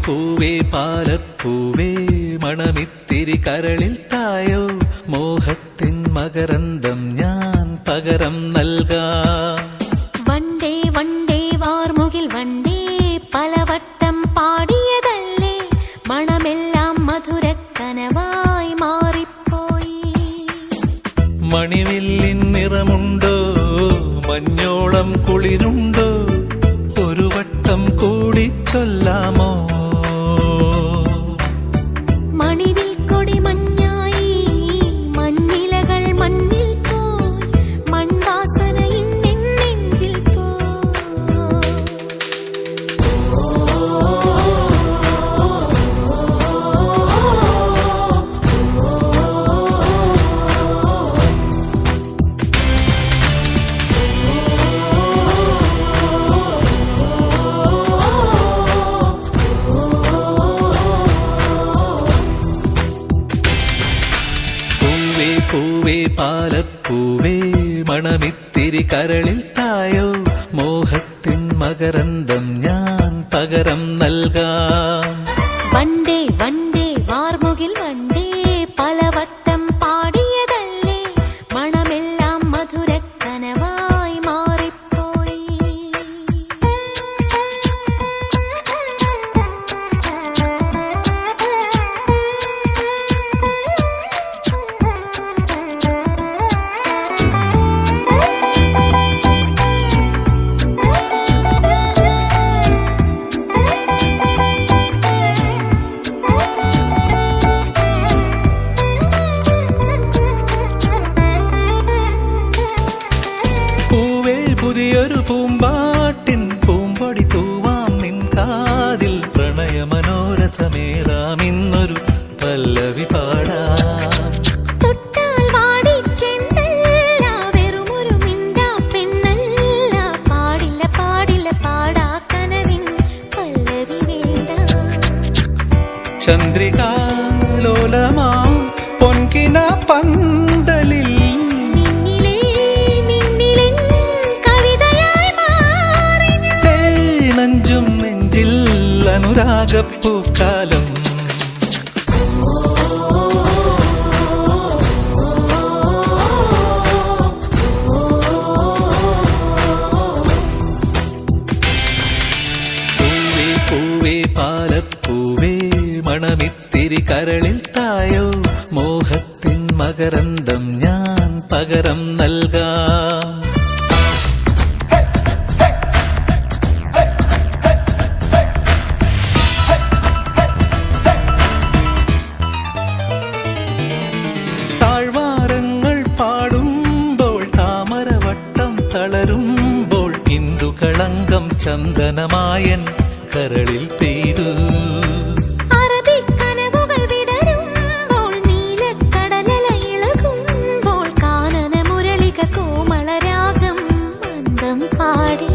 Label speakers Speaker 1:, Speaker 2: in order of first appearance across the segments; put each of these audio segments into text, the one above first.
Speaker 1: പൂവേ പാലപ്പൂവേ മണമിത്തിരി കരളിൽ തായോ മോഹത്തിൻ മകരന്തം ഞാൻ പകരം നൽകാം.
Speaker 2: വണ്ടേ വണ്ടേ വാർമുകിൽ വണ്ടേ പലവട്ടം പാടിയതല്ലേ മണമെല്ലാം മധുരക്കനവായി മാറിപ്പോയി.
Speaker 1: മണിവില്ലിൻ നിറമുണ്ടോ മഞ്ഞോളം കുളിരുണ്ടോ ഒരു വട്ടം കൂടി ചൊല്ലാമോ.
Speaker 2: മണിവിൽ കൊടി മഞ്ഞായി മഞ്ഞിലകൾ മണ്ണിൽ പോയി മൺവാസന ഇന്നെൻ നെഞ്ചിൽ
Speaker 1: പൂവേ പാലപ്പൂവേ മണമിത്തിരി കരളിൽ തായോ മോഹത്തിൻ മകരന്തം ഞാൻ പകരം നൽകാം.
Speaker 2: വണ്ടേ വണ്ടേ വാർമുകിൽ വണ്ടേ പലവട്ടം പാടിയതല്ലേ മണമെല്ലാം മധുരക്കനവായി മാറിപ്പോയി.
Speaker 1: പുതിയൊരു പൂമ്പാട്ടിൻ പൂമ്പൊടി തൂവാം നിൻ കാതിൽ പ്രണയമനോരഥമേറാം ഇന്നൊരു പല്ലവി പാടാം.
Speaker 2: തൊട്ടാൽ വാടി ചെണ്ടല്ല വെറുമൊരു മിണ്ടാ പെണ്ണല്ല പാടില്ല പാടില്ല പാടാ കനവിൻ പല്ലവി വേണ്ട.
Speaker 1: ചന്ദ്രികാലോലമാം പൊൻകിന പന്തലിൽ നെഞ്ചും നെഞ്ചിൽ അനുരാഗപ്പൂക്കാലം. പൂവേ പൂവേ പാലപ്പൂവേ മണമിത്തിരി കരളിൽ തായോ മോഹത്തിൻ മകരന്തം ഞാൻ പകരം നൽകാം. താഴ്വാരങ്ങൾ പാടുമ്പോൾ താമരവട്ടം തളരുമ്പോൾ ഇന്ദുകളങ്കം ചന്ദനമായൻ കരളിൽ പെയ്തു.
Speaker 2: അറബിക്കനവുകൾ വിടരുമ്പോൾ നീലക്കടലല ഇളകുമ്പോൾ കാനന മുരളിക കോമളരാഗം മന്ദം പാടി.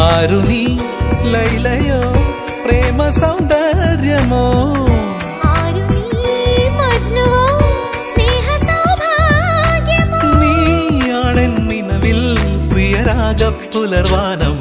Speaker 1: ആരു നീ ലൈലയോ പ്രേമ സൗന്ദര്യമോ നീയാണെൻ നിലവിൽ പ്രിയരാഗ പുലർവാനം.